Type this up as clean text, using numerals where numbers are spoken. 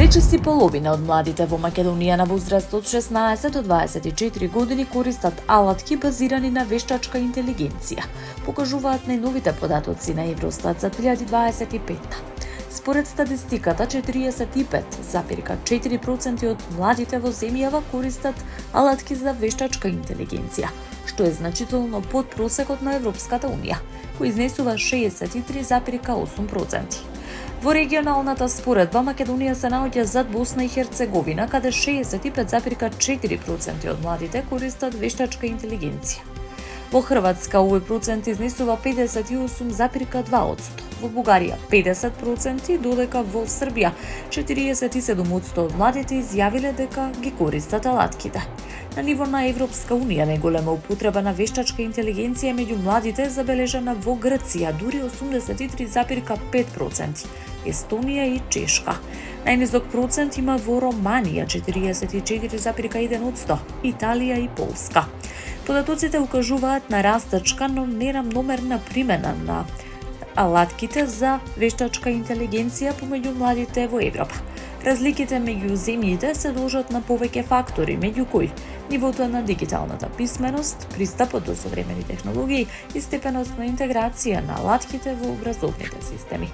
Речиси половина од младите во Македонија на возраст од 16 до 24 години користат алатки базирани на вештачка интелигенција, покажуваат најновите податоци на Евростат за 2025. Според статистиката, 45,4% од младите во земјава користат алатки за вештачка интелигенција, што е значително под просекот на Европската Унија, кој изнесува 63,8%. Во регионалната споредба, Македонија се наоѓа зад Босна и Херцеговина, каде 65,4% од младите користат вештачка интелигенција. Во Хрватска овој процент изнесува 58,2%, во Бугарија 50%, додека во Србија 47% од младите изјавиле дека ги користат алатките. На ниво на Европска Унија најголема употреба на вештачка интелигенција меѓу младите е забележана во Грција, дури 83,5%, Естонија и Чешка. Најнизок процент има во Романија 44,1%, Италија и Полска. Податоците укажуваат на растачка, но неравномерна примена на алатките за вештачка интелигенција помеѓу младите во Европа. Разликите меѓу земјите се должат на повеќе фактори, меѓу кои нивото на дигиталната писменост, пристапот до современи технологии и степенот на интеграција на алатките во образовните системи.